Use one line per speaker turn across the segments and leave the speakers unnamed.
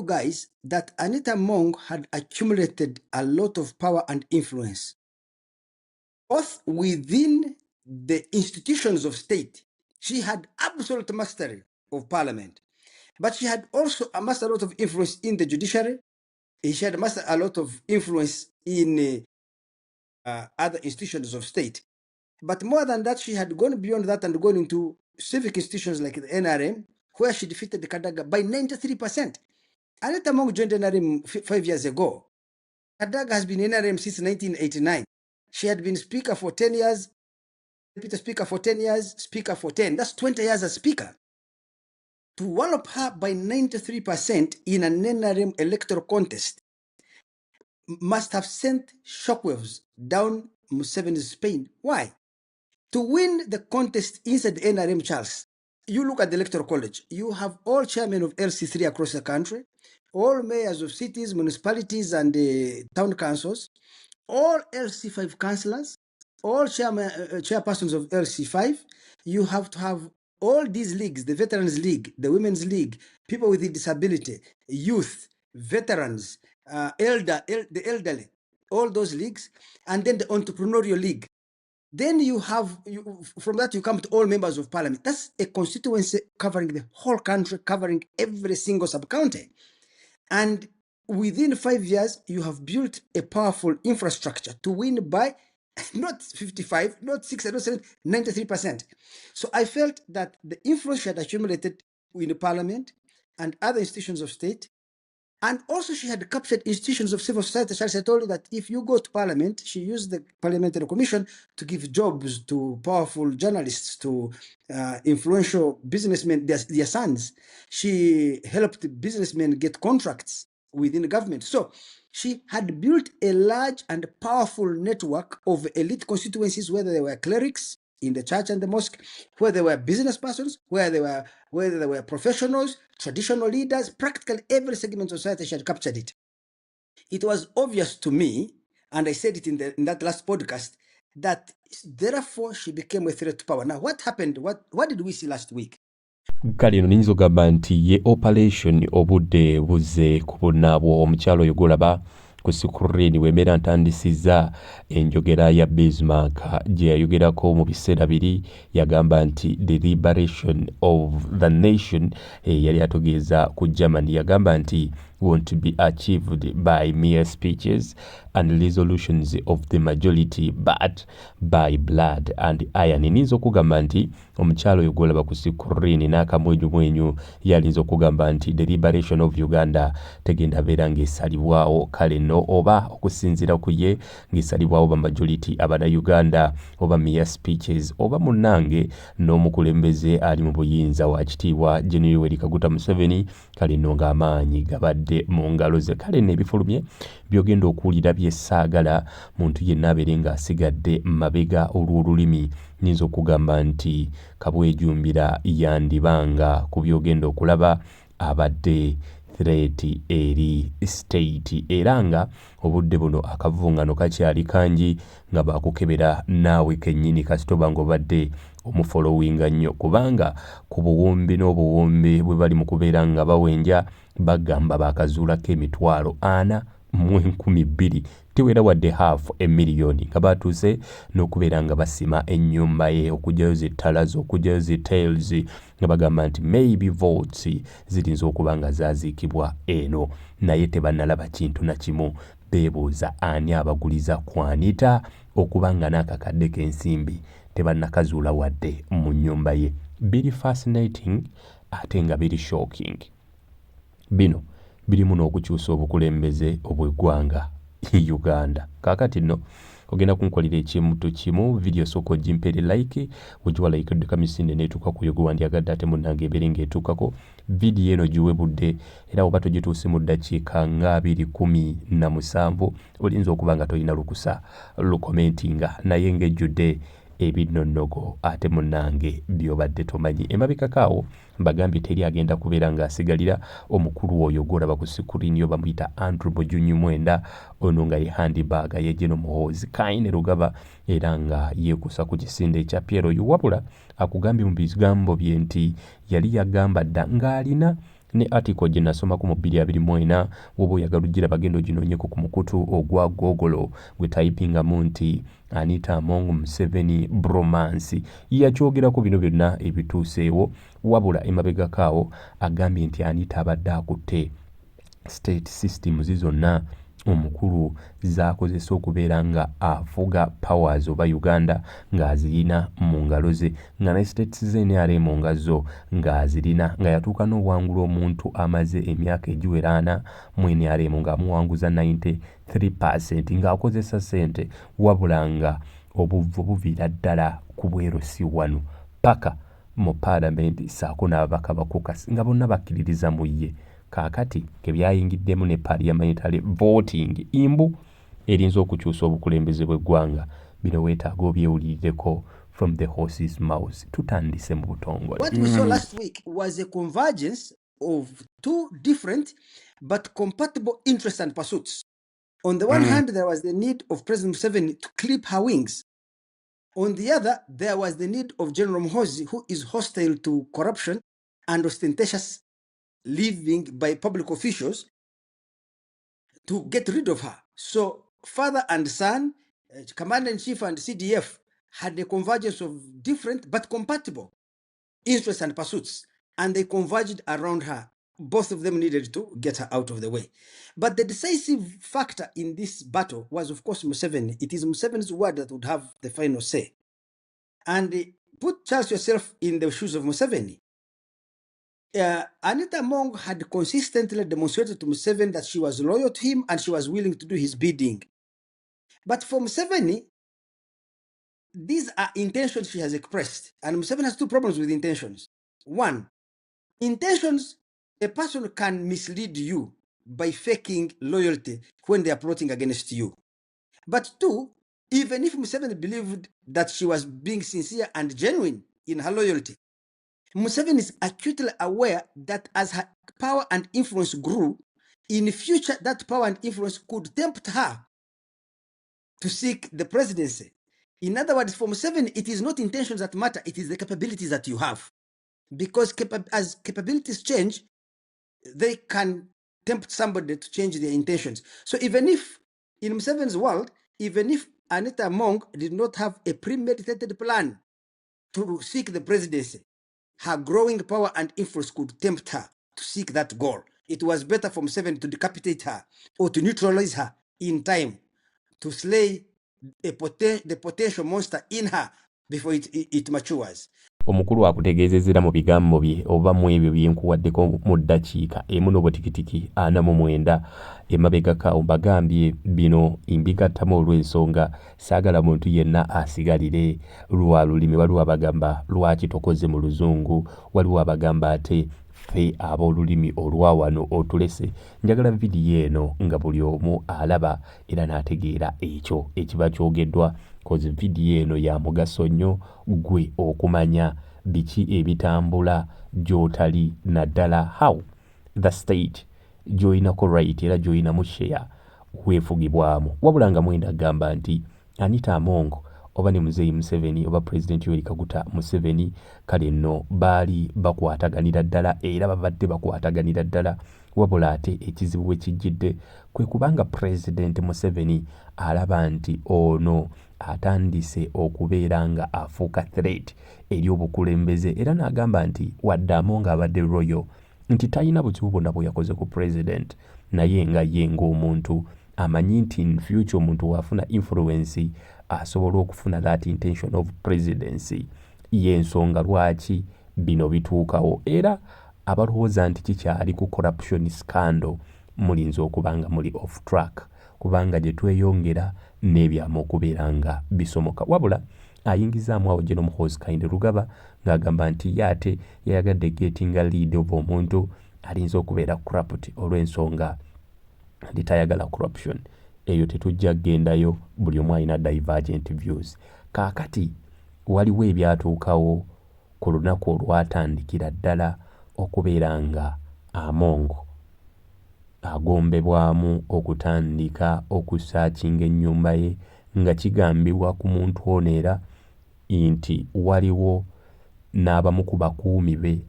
you guys that Anita Among had accumulated a lot of power and influence, both within the institutions of state. She had absolute mastery of parliament, but she had also amassed a lot of influence in the judiciary. She had amassed a lot of influence in other institutions of state. But more than that, she had gone beyond that and gone into civic institutions like the NRM, where she defeated the Kadaga by 93%. Anita Among joined NRM 5 years ago. Kadaga has been in NRM since 1989. She had been speaker for 10 years, deputy speaker for 10 years, speaker for 10. That's 20 years as speaker. To wallop her by 93% in an NRM electoral contest must have sent shockwaves down Museveni's Spain. Why? To win the contest inside the NRM, Charles, you look at the electoral college, you have all chairmen of LC3 across the country, all mayors of cities, municipalities, and town councils, all LC5 councillors, all chairpersons of LC5. You have to have all these leagues, the Veterans League, the Women's League, people with disability, youth, veterans, the elderly, all those leagues, and then the entrepreneurial league. Then you have, from that you come to all members of parliament. That's a constituency covering the whole country, covering every single sub-county. And within 5 years, you have built a powerful infrastructure to win by not 55, not 60, not 70, 93%. So I felt that the influence she had accumulated in the parliament and other institutions of state, and also she had captured institutions of civil society. I told you that if you go to parliament, she used the parliamentary commission to give jobs to powerful journalists, to influential businessmen, their sons. She helped businessmen get contracts within the government. So she had built a large and powerful network of elite constituencies, whether they were clerics in the church and the mosque, where there were business persons, whether there were professionals, traditional leaders, practically every segment of society. She had captured it. It was obvious to me, and I said it in that last podcast, that therefore she became a threat to power. Now, what happened? What did we see last week?
Kale eno ninza ogamba nti ye operation obudde buze kubonaabwo omukyalo oyo golaba ku sikurrini wemera ntandisiza enjogera ya Bismarck gye yayogerako mu biseera biri yagamba nti the liberation of the nation yali ategeeza ku Germany yagamba nti won't be achieved by mere speeches and resolutions of the majority but by blood and iron. Ninza okugamba nti omukyalo oyo gwolaba ku sikurrini n'akamwenyu yalinza okugamba nti the liberation of Uganda tegenda beera ng'esalibwawo kale no oba okusinziira ku ye ng'esalibwawo ba majority abana Uganda oba mere speeches oba munnange n'omukulembeze ali mu buyinza wa kitiibwa General Yoweri Kaguta Museveni kale no ng'amaanyi gabadde mu ngalo ze kale n'ebifulumye byogenda okuwulira byessaagala muntu yenna abeere ng'asigadde mabega olw'olulimi. Ninza okugamba nti kabwejumbira yandibanga ku byogenda okulaba abadde threat eri state era nga obudde buno akavungano kakyali kangi nga bakukebera naawe kennyini kasitoba ng'obadde omufollowinga nnyo kubanga ku buwumbi n'obuwumbi bwe bali mu kubeera nga bawenja bagamba bakazuulako emitwalo 4,200 tiwera wadde half a million nga batuuse n'okubeera nga basima ennyumba ye okugyayo zittalazo okugyayo zitails nga bagamba nti maybe votes zirinza okuba nga zaaziikibwa eno naye tebannalaba kintu na kimu beebuuza ani abaguliza ku Anita okuba nga n'akakadde k'ensimbi tebannakazuula wadde mu nnyumba ye. Biri fascinating ate nga biri shocking. Bino birimu n'okukyusa obukulembeze obw'eggwanga Uganda. Kaakati nno ogenda kunkolera ekimuto kimu video soko jimpere like ogiwa like ddeka misinde neetuuka ku yogo wandyagadde ate munnange ebeere ng'etuukako video eno giwebudde era oba togituuse mu ddakiika nga 2:17 olinza okuba nga tolina lukusa lukomentinga naye ng'ejjudde ebinnonogo ate munnange byobadde tomanyi. Emabikakaawo mbagambye teri agenda kubeera ng'asigalira omukulu oyo gwolaba ku sikurini oba muyita Andrew Mujunyu Mwenda ono nga ye handibaaga ye Geno Muhoozi Kaine Rugaba era nga yeekusa ku kisinde ekya Piero oyo wabula akugambye mu bigambo bye nti yali yagamba dda ng'alina ne article gye nasomako mu 2024 woba oyagala ojjira bagenda oginoonyeko ku mukutu ogwa Google gwe typingamu nti Anita Among Museveni bromance yakyogerako bino byonna ebituuseewo wabula emabegakaawo agambye nti Anita abadde akutte state systems zonna omukulu zaakozesa okubeera nga afuga powers oba Uganda ng'azirina mu ngalo ze nga ne states ze NRM ngazo ng'azirina nga yatuuka n'obuwangula omuntu amaze emyaka egiwera 4 mu NRM ng'amuwanguza 93% ng'akozesa ssente wabula nga obuvvu buviira ddala ku bwerosi wano paka mu paalamenti saako n'ababaka bakukasi nga bonna bakkiririza mu ye kaakati kebyayingiddemu ne parliamentary voting imbu erinza okukyusa obukulembeze bw'eggwanga bino weetaaga obyewulirireko from the horse's mouth tutandise mu butongole.
What we saw last week was a convergence of two different but compatible interests and pursuits. On the one hand, there was the need of President Museveni to clip her wings. On the other, there was the need of General Muhoozi, who is hostile to corruption and ostentatious living by public officials, to get rid of her. So father and son, commander-in-chief and CDF had a convergence of different but compatible interests and pursuits, and they converged around her. Both of them needed to get her out of the way. But the decisive factor in this battle was, of course, Museveni. It is Museveni's word that would have the final say. And Charles yourself in the shoes of Museveni. Anita Among had consistently demonstrated to Museveni that she was loyal to him and she was willing to do his bidding. But for Museveni, these are intentions she has expressed. And Museveni has two problems with intentions. One, intentions, a person can mislead you by faking loyalty when they are plotting against you. But two, even if Museveni believed that she was being sincere and genuine in her loyalty, Museveni is acutely aware that as her power and influence grew, in the future that power and influence could tempt her to seek the presidency. In other words, for Museveni, it is not intentions that matter, it is the capabilities that you have. Because as capabilities change, they can tempt somebody to change their intentions. So even if, in Museveni's world, even if Anita Among did not have a premeditated plan to seek the presidency, her growing power and influence could tempt her to seek that goal. It was better for Museveni to decapitate her or to neutralize her in time, to slay the potential monster in her before it matures.
Omukulu akutegeezezera mu bigambo bye oba mu ebyo byenkuwaddeko mu ddakiika emu n'obutikitiki 49 emabegakaawo bagambye bino mbigattamu olw'ensonga saagala muntu yenna asigalire lwa lulimi. Waliwo abagamba lwaki tokoze mu luzungu, waliwo abagamba ate ffe ab'olulimi olwa wano otulese. Njagala vidiyo eno nga buli omu alaba era n'ategeera ekyo ekiba kyogeddwa, kozi vidiyo eno ya mugaso nnyo gwe okumanya biki ebitambula gy'otali naddala how the state gy'oyinako right era gy'oyinamu share weefugibwamu. Wabula nga mwenda agamba nti Anita Among oba ne Muzeeyi Museveni oba President Yoweri Kaguta Museveni kale nno baali bakwataganira ddala era babadde bakwataganira ddala, wabula ate ekizibu we kijjidde kwe kubanga President Museveni alaba nti ono atandise okubeera nga afuuka threat eri obukulembeze era n'agamba nti wadde Among abadde royal nti talina buzibu bwonna bwe yakoze ku president, naye nga ye ng'omuntu amanyi nti in future omuntu wafuna influence asobola okufuna that intention of presidency. Y'ensonga lwaki bino bituukawo era abalowooza nti kikyali ku corruption scandal mulinza okubanga muli off track kubanga gye tweyongera n'ebyamu okubeera nga bisomoka. Wabula ayingizaamu awo General Muhoozi Kainde Lugaba ng'agamba nti ye ate yayagadde gettinga lead of omuntu alinza okubeera corrupt olw'ensonga nti tayagala corruption. Eyo tetujja kugendayo, buli omu alina divergent views. Kaakati waliwo ebyatuukawo ku lunaku olwatandikira ddala okubeera nga Among agombebwamu okutandika okusaakinga ennyumba ye nga kigambibwa ku muntu ono era nti waliwo n'abamu ku bakuumi be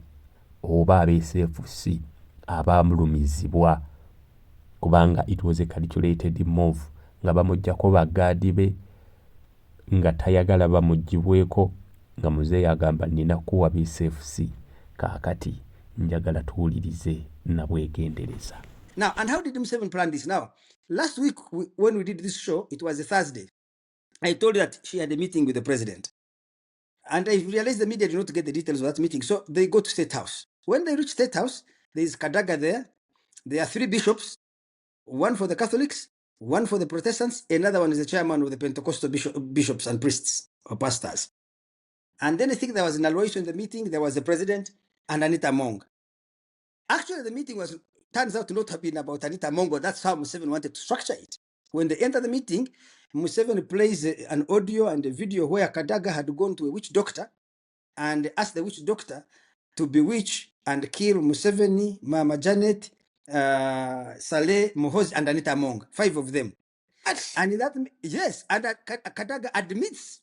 oba ab'SFC abaamulumizibwa kubanga it was a calculated move nga bamuggyako baggaadi be nga tayagala bamugibweko nga muzeeyi agamba nina kuwa BCFC kaakati njagala tuwulirize nabwegendereza.
Now, and how did Museveni plan this? Now, last week when we did this show, it was a Thursday. I told you that she had a meeting with the president. And I realized the media did not get the details of that meeting. So they go to State House. When they reach State House, there is Kadaga there. There are 3 bishops, one for the Catholics, one for the Protestants, another one is the chairman of the Pentecostal bishops and priests or pastors. And then I think there was an Aloysius in the meeting. There was the president and Anita Among. Actually, the meeting turns out to not have been about Anita Among, but that's how Museveni wanted to structure it. When they enter the meeting, Museveni plays an audio and a video where Kadaga had gone to a witch doctor and asked the witch doctor to bewitch and kill Museveni, Mama Janet, Saleh, Muhoozi, and Anita Among, 5 of them. And that, yes, and Kadaga admits.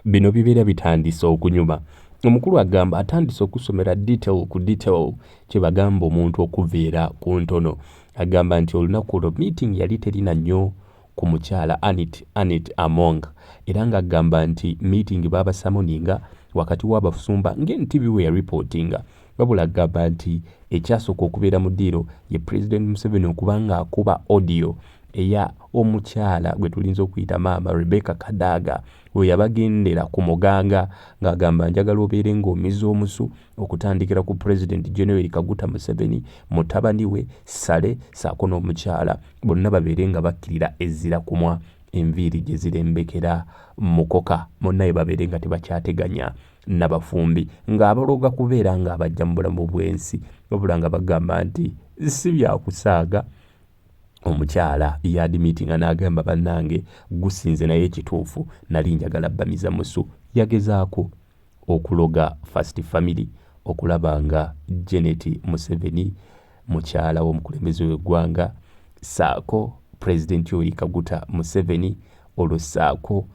Bino bibeera bitandise okunyuma. Omukulu agamba atandise okusomera detail ku detail kye bagamba omuntu okuveera ku ntono. Agamba nti olunaku olwo meeting yali terina nnyo ku mukyala Anita Among era ng'agamba nti meeting baaba summoninga wakati w'abasumba ng'NTV we yareportinga wabula agamba nti ekyasooka okubeera mu ddiiro ye President Museveni okubanga akuba audio eya omukyala gwe tulinza okuyita maama Rebecca Kadaga we yabagendera ku muganga ng'agamba njagala obeere ng'omiza omusu okutandikira ku President General Kaguta Museveni mutabani we Saleh saako n'omukyala bonna babeere nga bakkirira ezzira kumwa enviiri gye zirembekera mukoka monnaye babeere nga tebakyateganya nabafumbi ng'abaloga kubeera ng'abajja mu bulamu bw'ensi wabula nga bagamba nti si byakusaaga. Omukyala yadimitinga n'agamba bannange gusinze naye ekituufu nali njagala bamiza musu. Yagezaako okuloga First Family okulaba nga Janet Museveni mukyala w'omukulembeze w'eggwanga saako President Yoweri Kaguta Museveni olwo saako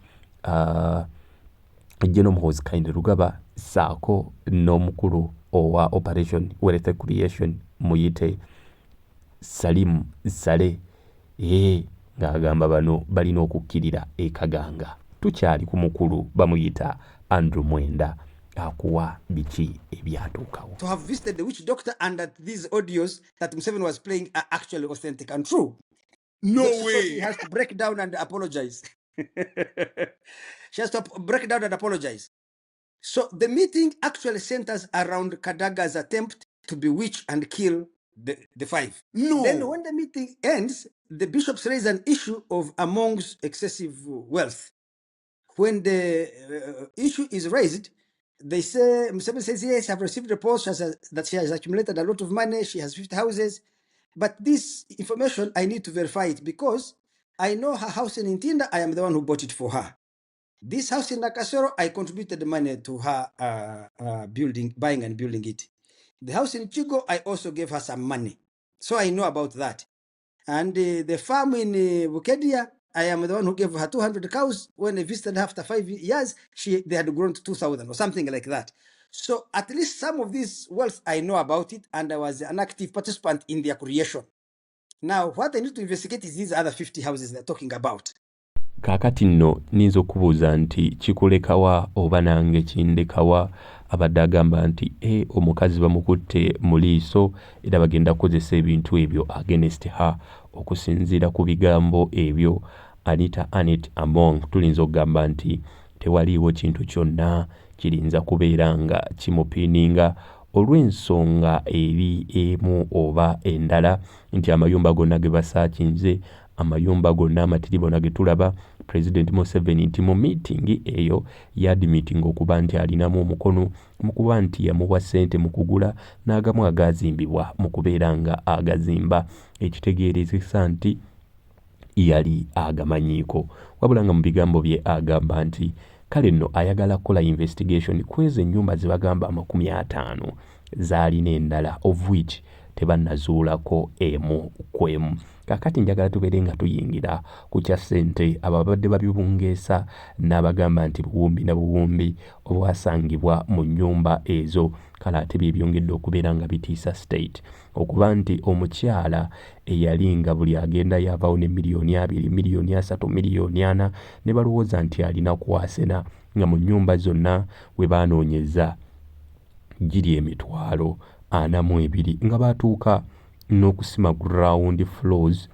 General Muhoozi Kainerugaba saako n'omukulu owa Operation Wealth Creation muyite Salim Saleh ng'agamba bano balina okukkirira ekaganga. Tukyali ku mukulu bamuyita Andrew Mwenda akuwa biki ebyatuukawo.
To have visited the witch doctor and that these audios that Museveni was playing are actually authentic and true.
No
So
way.
she has to break down and apologize. She has to break down and apologize. So the meeting actually centers around Kadaga's attempt to bewitch and kill the 5.
No.
Then when the meeting ends, the bishops raise an issue of Among's excessive wealth. When the issue is raised, they say, Museveni says, yes, I've received reports that she has accumulated a lot of money. She has 50 houses. But this information, I need to verify it because I know her house in Ntinda, I am the one who bought it for her. This house in Nakasero, I contributed the money to her buying and building it. The house in Chigo, I also gave her some money. So I know about that. And the farm in Bukedia, I am the one who gave her 200 cows. When I visited after 5 years, they had grown to 2,000 or something like that. So at least some of this wealth, I know about it, and I was an active participant in their creation. Now, what I need to investigate is these other 50 houses they're talking about.
Kaakati nno nninza okubuuza nti kikulekawa oba nange kindekawa abadde agamba nti omukazi bamukutte mu liiso era bagenda kukozesa ebintu ebyo against her okusinziira ku bigambo ebyo Anita Among tulinza okugamba nti tewaliiwo kintu kyonna kirinza kubeera nga kimupiininga olw'ensonga eri emu oba endala nti amayumba gonna ge basaakinze amayumba gonna amatiri bonna ge tulaba President Museveni nti mu meeting eyo yadimitinga okuba nti alinamu omukono mu kuba nti yamuwa ssente mu kugula n'agamu agazimbibwa mu kubeera nga agazimba ekitegeerezesa nti yali agamanyiiko wabula nga mu bigambo bye agamba nti kale nno ayagala kukola investigation ku ezo ennyumba ze bagamba 50 zaalina endala of which tebannazuulako emu ku emu. Kaakati njagala tubeere nga tuyingira ku kya ssente abo abadde babibungeesa n'abagamba nti buwumbi na buwumbi obwasangibwa mu nnyumba ezo, kale ate bye byongedde okubeera nga bitiisa state okuba nti omukyala eyali nga buli agenda yavaawo ne miliyoni 2, miliyoni 3, miliyoni 4 ne balowooza nti alina kwasena, nga mu nnyumba zonna we baanoonyeza giri emitwalo 42 nga batuuka n'okusima ground floors,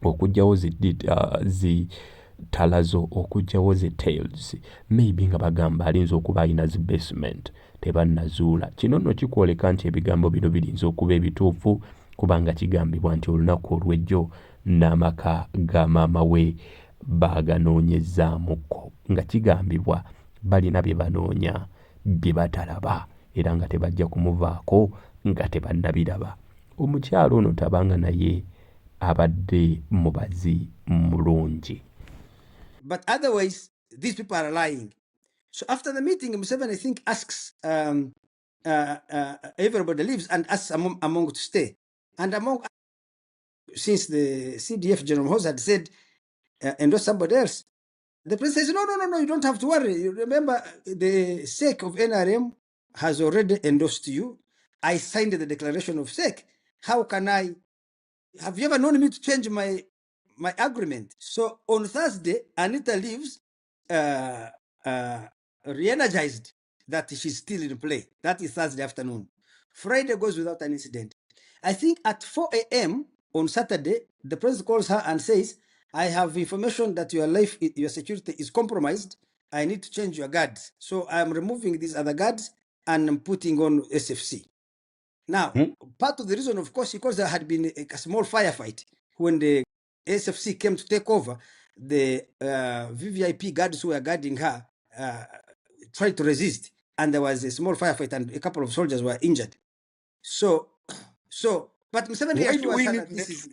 okugyawo zi talazo, okugyawo zi tails, maybe nga bagamba alinza okuba alina zi basement, tebannazuula. Kino nno kikwoleka nti ebigambo bino birinza okuba ebituufu, kubanga kigambibwa nti olunaku olw'ejjo n'amaka ga maama we baaganoonyezaamuko, nga kigambibwa balina bye banoonya bye batalaba era nga tebajja kumuvaako nga tebannabiraba. Omukyalo ono tabanga naye abadde mubazi mulungi.
But otherwise, these people are lying. So after the meeting, Museveni, I think, asks everybody leaves and asks Among to stay. And Among, since the CDF General Hose had said, endorse somebody else, the president says, no, you don't have to worry. You remember, the sake of NRM has already endorsed you. I signed the declaration of sake. How can I? Have you ever known me to change my agreement? So on Thursday, Anita leaves, re-energized that she's still in play. That is Thursday afternoon. Friday goes without an incident. I think at 4 a.m. on Saturday, the president calls her and says, I have information that your life, your security is compromised. I need to change your guards. So I'm removing these other guards and I'm putting on SFC. Now, part of the reason, of course, because there had been a small firefight when the SFC came to take over, the VVIP guards who were guarding her tried to resist, and there was a small firefight, and a couple of soldiers were injured. So, but Museveni assures her that this is.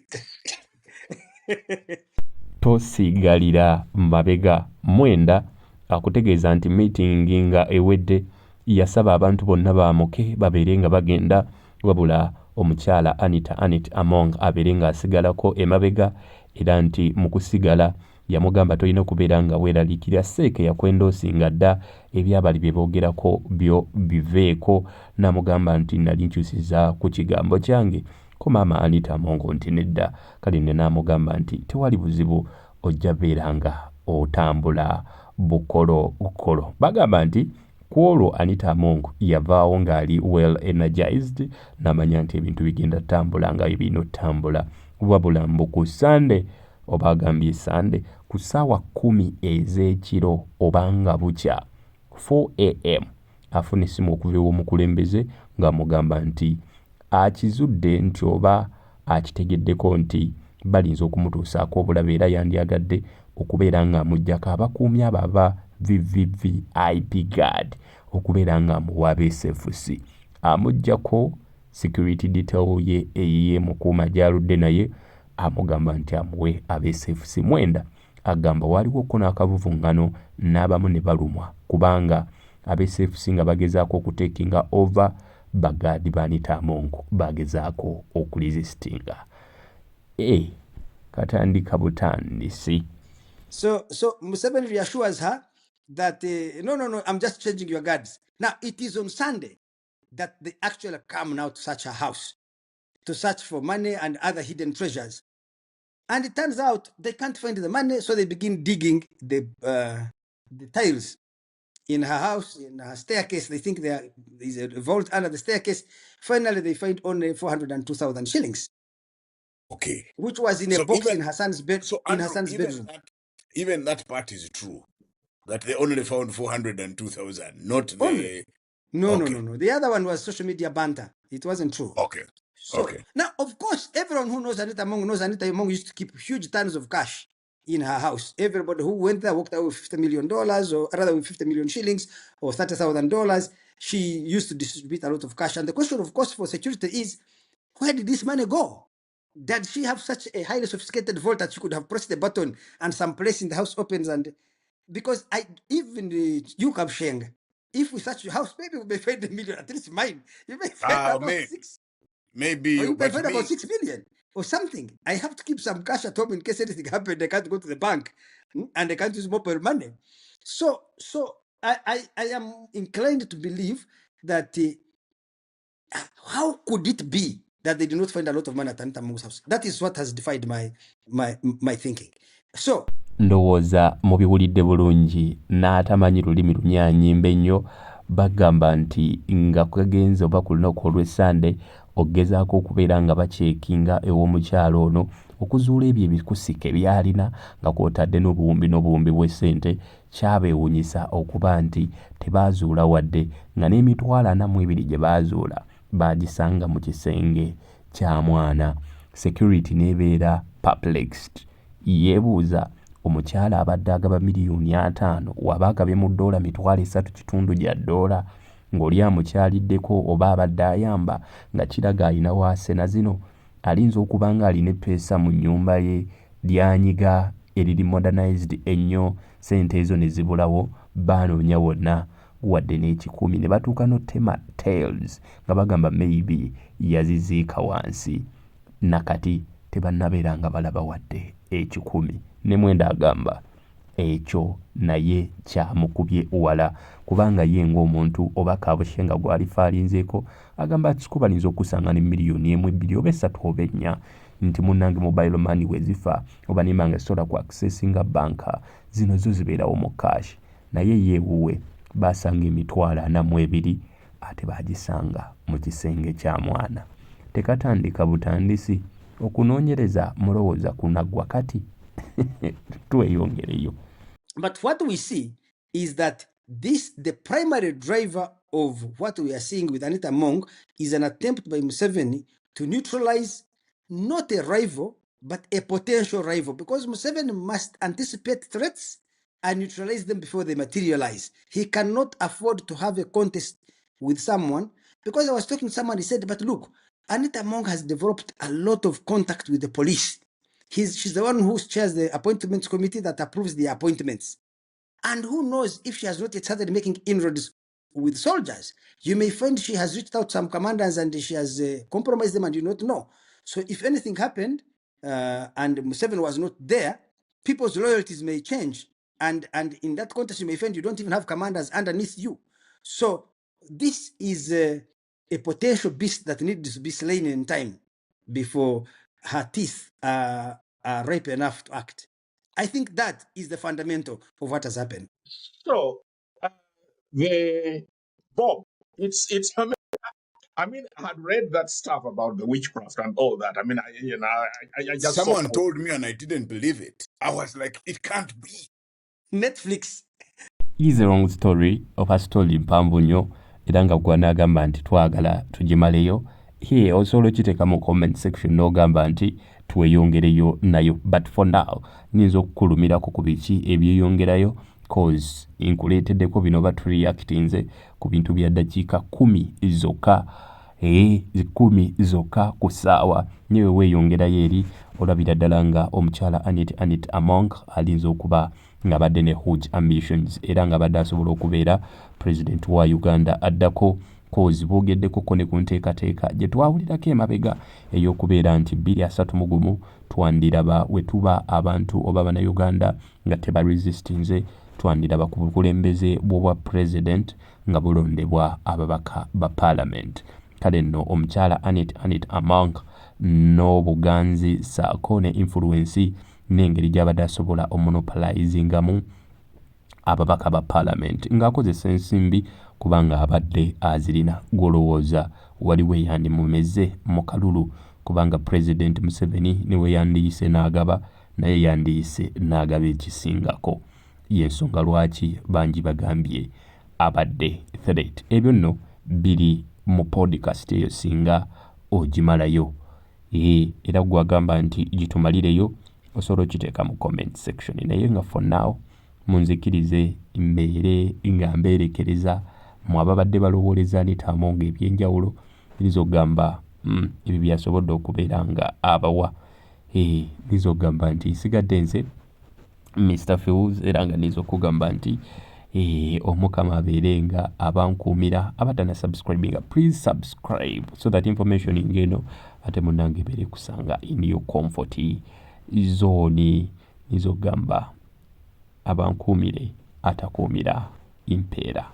Tosigalira mabega mwenda akutegeeza nti meeting nga ewedde yasaba abantu bonna baamuke babeere nga bagenda, wabula omukyala Anita Among abeere nga asigalako emabega, era nti mu kusigala yamugamba tolina okubeera nga weeraliikirira seeke yakwendoosinga dda ebyabali bye boogerako byo biveeko, n'amugamba nti nali nkyusiza ku kigambo kyange ko maama Anita Among nti nedda, kale nne n'amugamba nti tewali buzibu, ojja beera nga otambula bukolo. Bagamba nti ku olwo Anita Among yavaawo ng'ali well energized, n'amanya nti ebintu bigenda tambula nga bibina otambula, wabula mbu ku Sunday, oba agambye Sunday, ku ssaawa 10 ez'ekiro obanga bukya 4 am afuna essimu okuva ew'omukulembeze ng'amugamba nti akizudde nti oba akitegeddeko nti balinza okumutuusaako obulabe, era yandyagadde okubeera ng'amuggyako abakuumi abo aba VVIP guard okubeera ng'amuwa SFC, amuggyako security detail ye eyiye mukuuma gy'aludde naye, amugamba nti amuwe SFC 9. Agamba waliwo ko n'akavuvuŋŋano n'abamu ne balumwa kubanga SFC nga bagezaako okuteekinga over bagaadi ba Anita Among bagezaako okulisistinga. Katandika butandisi.
So Museveni reassures her that no, I'm just changing your guards. Now it is on Sunday that they actually come now to search her house, to search for money and other hidden treasures. And it turns out they can't find the money, so they begin digging the tiles in her house, in her staircase. They think there is a vault under the staircase. Finally, they find only 402,000 shillings.
Okay.
Which was in a box in her son's bed. So in her son's bedroom.
Even that part is true. That they only found 402,000, not the.
No. The other one was social media banter. It wasn't true.
Okay.
So now, of course, everyone who knows Anita Among knows Anita Among used to keep huge tons of cash in her house. Everybody who went there walked out with $50 million, or rather with 50 million shillings or $30,000. She used to distribute a lot of cash. And the question, of course, for security is, where did this money go? Did she have such a highly sophisticated vault that she could have pressed the button and some place in the house opens? And because you come Sheng, if we search your house, maybe we may find $1 million, at least mine. You may find about 6.
Maybe,
Or you may
but
find
me,
about 6 billion or something. I have to keep some cash at home in case anything happens. I can't go to the bank and I can't use mobile money. So I am inclined to believe that how could it be that they did not find a lot of money at Anita Among's house? That is what has defied my thinking. So
ndowooza mubiwulidde bulungi n'atamanyi lulimi lunyaanyimba ennyo bagamba nti nga kagenze oba ku lunaku olw'essande okugezaako okubeera nga bakyekinga ew'omukyalo ono okuzuula ebyo ebikusika byalina nga kw'otadde n'obuwumbi bw'essente kyabeewunyisa okuba nti tebaazuula wadde nga n'emitwalo 42 gye baazuula baagisanga mu kisenge kya mwana. Security n'ebeera perplexed, yeebuuza omukyala abadde agaba miliyoni 5 waba agabye mu $3 $3.5 ng'oli amukyaliddeko oba abadde ayamba nga kiraga alina waasena zino alinza okuba nga alina eppeesa mu nnyumba ye lyanyiga eriri modernized ennyo sente ezo ne zibulawo baanoonya wonna wadde n'ekikumi ne batuuka n'ottema tails nga bagamba maybe yaziziika wansi nakati tebannabeera nga balaba wadde ekikumi. Ne Mwenda agamba ekyo naye kyamukubye wala kubanga ye ng'omuntu oba kaabushe nga gwalifa alinzeeko agamba kikubalinza okusanga ne miliyoni 1, 2 oba 3 oba 4 nti munnange mobile money wezifa oba nimanga sola ku accessinga banka zino zo zibeerawo mu cash naye yeewuwe baasanga emitwalo 42 ate baagisanga mu kisenge kya mwana. Tekatandika butandisi okunoonyereza mulowooza kunaggwa kati tweyongereyo.
but what we see is that the primary driver of what we are seeing with Anita Among is an attempt by Museveni to neutralize not a rival, but a potential rival, because Museveni must anticipate threats and neutralize them before they materialize. He cannot afford to have a contest with someone, because I was talking to someone, he said, but look, Anita Among has developed a lot of contact with the police. She's the one who chairs the appointments committee that approves the appointments. And who knows if she has not yet started making inroads with soldiers. You may find she has reached out to some commanders and she has compromised them and you not know. So if anything happened and Museveni was not there, people's loyalties may change. And in that context, you may find you don't even have commanders underneath you. So this is a potential beast that needs to be slain in time before her teeth are ripe enough to act. I think that is the fundamental of what has happened.
So, the Bob, it's. I mean, I had read that stuff about the witchcraft and all that. I mean, I just
someone
saw.
told me and I didn't believe it. I was like, it can't be.
Netflix.
Is a long story of a story mpanvu nnyo era nga gwa n'agamba nti twagala tugimaleyo. Here osobola okiteeka mu comment section n'ogamba nti tweyongereyo nayo, but for now nyinza okukulumirako ku biki ebyeyongerayo cause nkuleeteddeko bino batureactinze ku bintu bya dakiika 10 zokka 10 zokka ku ssaawa. Nyewe weeyongerayo eri olabira ddala nga omukyala Anita Among alinza okuba nga badde ne huge ambitions era nga badde asobola okubeera president wa Uganda addako cause boogeddeko ne ku nteekateeka gye twawulirako emabega ey'okubeera nti 2031 twandiraba we tuba abantu oba bannayuganda nga tebaresistinze twandiraba ku bukulembeze bw'obwa president nga bulondebwa ababaka ba parliament. Kale nno omukyala Anita Among n'obuganzi saako ne influence n'engeri gy'abadde asobola omonopolizingamu ababaka ba parliament ng'akozesa ensimbi kubanga abadde azirina golowooza waliwo eyandimumeze mu kalulu kubanga president Museveni niwe yandiyise n'agaba naye yandiyise n'agaba ekisingako. Y'ensonga lwaki bangi bagambye abadde threat. Ebyo nno biri mu podcast eyo singa ogimalayo era gwagamba nti gitumalireyo osobola okiteeka mu comment section naye nga for now munzikirize mbeere nga mbeerekereza mu ababadde balowooleza Anita Among ebyenjawulo nizo ogamba ebyo byasobodde okubeera nga abawa nizo ogamba nti nsigadde nze Mr. Fewz era nga nizo okugamba nti omukama abeerenga abankuumira abatana subscribinga. Please subscribe so that information ngeno ate munange ebeere kusanga in your comfort zone nizo gamba abankuumire atakuumira impeera.